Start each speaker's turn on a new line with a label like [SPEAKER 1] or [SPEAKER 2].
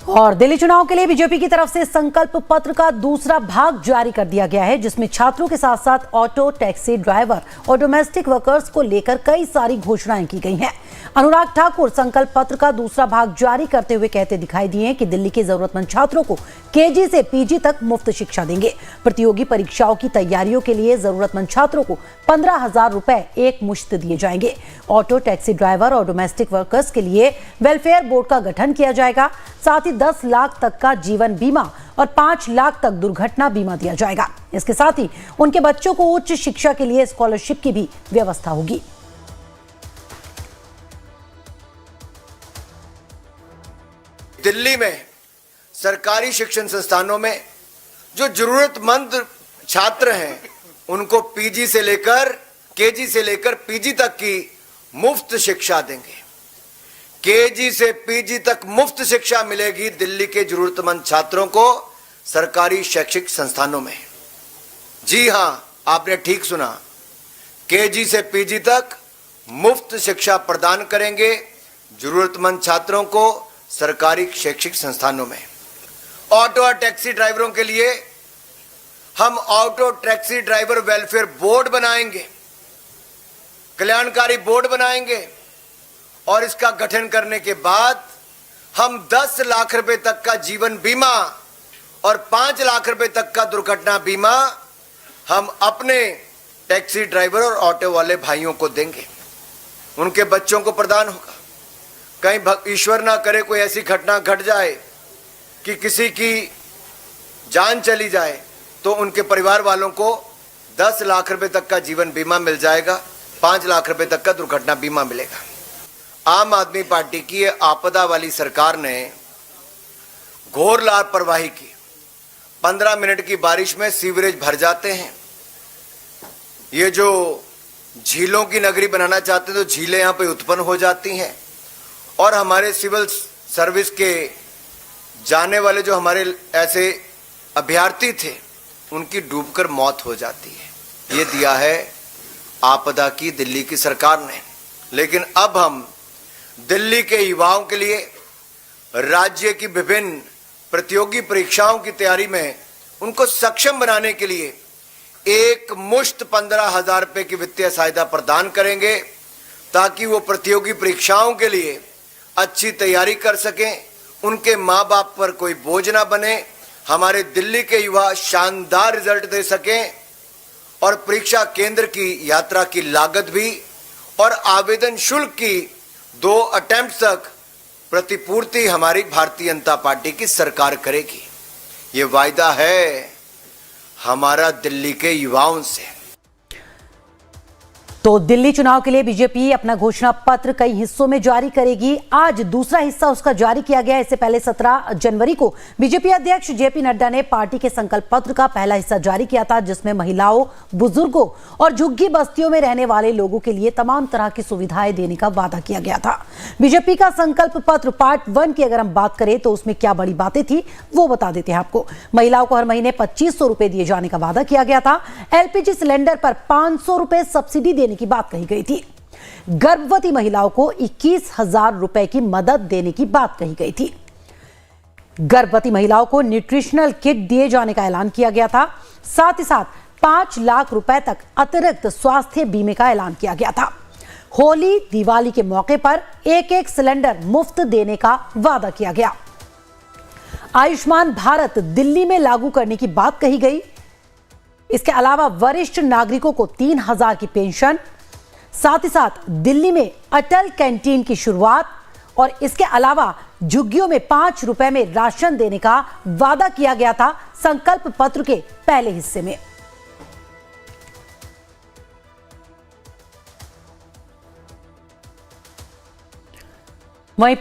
[SPEAKER 1] और दिल्ली चुनाव के लिए बीजेपी की तरफ से संकल्प पत्र का दूसरा भाग जारी कर दिया गया है, जिसमें छात्रों के साथ साथ ऑटो, टैक्सी ड्राइवर और डोमेस्टिक वर्कर्स को लेकर कई सारी घोषणाएं की गई हैं। अनुराग ठाकुर संकल्प पत्र का दूसरा भाग जारी करते हुए कहते दिखाई दिए कि दिल्ली के जरूरतमंद छात्रों को केजी से पीजी तक मुफ्त शिक्षा देंगे। प्रतियोगी परीक्षाओं की तैयारियों के लिए जरूरतमंद छात्रों को 15,000 रुपए एक मुश्त दिए जाएंगे। ऑटो, टैक्सी ड्राइवर और डोमेस्टिक वर्कर्स के लिए वेलफेयर बोर्ड का गठन किया जाएगा। साथ ही 10 लाख तक का जीवन बीमा और 5 लाख तक दुर्घटना बीमा दिया जाएगा। इसके साथ ही उनके बच्चों को उच्च शिक्षा के लिए स्कॉलरशिप की भी व्यवस्था होगी।
[SPEAKER 2] दिल्ली में सरकारी शिक्षण संस्थानों में जो जरूरतमंद छात्र हैं उनको पीजी से लेकर केजी से लेकर पीजी तक की मुफ्त शिक्षा देंगे। केजी से पीजी तक मुफ्त शिक्षा मिलेगी दिल्ली के जरूरतमंद छात्रों को सरकारी शैक्षिक संस्थानों में। जी हां, आपने ठीक सुना, केजी से पीजी तक मुफ्त शिक्षा प्रदान करेंगे जरूरतमंद छात्रों को सरकारी शैक्षिक संस्थानों में। ऑटो और टैक्सी ड्राइवरों के लिए हम auto taxi driver welfare board बनाएंगे, कल्याणकारी बोर्ड बनाएंगे और इसका गठन करने के बाद हम 10 लाख रुपए तक का जीवन बीमा और 5 लाख रुपए तक का दुर्घटना बीमा हम अपने टैक्सी ड्राइवर और ऑटो वाले भाइयों को देंगे। उनके बच्चों को प्रदान होगा। कहीं ईश्वर ना करे कोई ऐसी घटना घट जाए कि किसी की जान चली जाए तो उनके परिवार वालों को 10 लाख रुपए तक का जीवन बीमा मिल जाएगा, 5 लाख रुपए तक का दुर्घटना बीमा मिलेगा। आम आदमी पार्टी की ये आपदा वाली सरकार ने घोर लापरवाही की। 15 मिनट की बारिश में सीवरेज भर जाते हैं। ये जो झीलों की नगरी बनाना चाहते हैं तो झीलें यहां पे उत्पन्न हो जाती हैं और हमारे सिविल सर्विस के जाने वाले जो हमारे ऐसे अभ्यर्थी थे उनकी डूबकर मौत हो जाती है। ये दिया है आपदा की दिल्ली की सरकार ने। लेकिन अब हम दिल्ली के युवाओं के लिए राज्य की विभिन्न प्रतियोगी परीक्षाओं की तैयारी में उनको सक्षम बनाने के लिए एक मुश्त 15,000 रुपए की वित्तीय सहायता प्रदान करेंगे ताकि वो प्रतियोगी परीक्षाओं के लिए अच्छी तैयारी कर सकें, उनके माँ बाप पर कोई बोझ ना बने, हमारे दिल्ली के युवा शानदार रिजल्ट दे सकें और परीक्षा केंद्र की यात्रा की लागत भी और आवेदन शुल्क की 2 अटेम्प्ट तक प्रतिपूर्ति हमारी भारतीय जनता पार्टी की सरकार करेगी। ये वायदा है हमारा दिल्ली के युवाओं से।
[SPEAKER 1] तो दिल्ली चुनाव के लिए बीजेपी अपना घोषणा पत्र कई हिस्सों में जारी करेगी। आज दूसरा हिस्सा उसका जारी किया गया। इससे पहले 17 जनवरी को बीजेपी अध्यक्ष जेपी नड्डा ने पार्टी के संकल्प पत्र का पहला हिस्सा जारी किया था, जिसमें महिलाओं, बुजुर्गों और झुग्गी बस्तियों में रहने वाले लोगों के लिए तमाम तरह की सुविधाएं देने का वादा किया गया था। बीजेपी का संकल्प पत्र पार्ट 1 की अगर हम बात करें तो उसमें क्या बड़ी बातें थी वो बता देते हैं आपको। महिलाओं को हर महीने 2500 रुपए दिए जाने का वादा किया गया था। एलपीजी सिलेंडर पर 500 रुपए सब्सिडी देने की बात कही गई थी। गर्भवती महिलाओं को 21,000 रुपए की मदद देने की बात कही गई थी। गर्भवती महिलाओं को न्यूट्रिशनल किट दिए जाने का ऐलान किया गया था। साथ ही साथ 5 लाख रुपए तक अतिरिक्त स्वास्थ्य बीमे का ऐलान किया गया था। होली, दिवाली के मौके पर एक सिलेंडर मुफ्त देने का वादा किया गया। आयुष्मान भारत दिल्ली में लागू करने की बात कही गई। इसके अलावा वरिष्ठ नागरिकों को 3,000 की पेंशन, साथ ही साथ दिल्ली में अटल कैंटीन की शुरुआत और इसके अलावा झुग्गियों में 5 रुपए में राशन देने का वादा किया गया था संकल्प पत्र के पहले हिस्से में। वहीं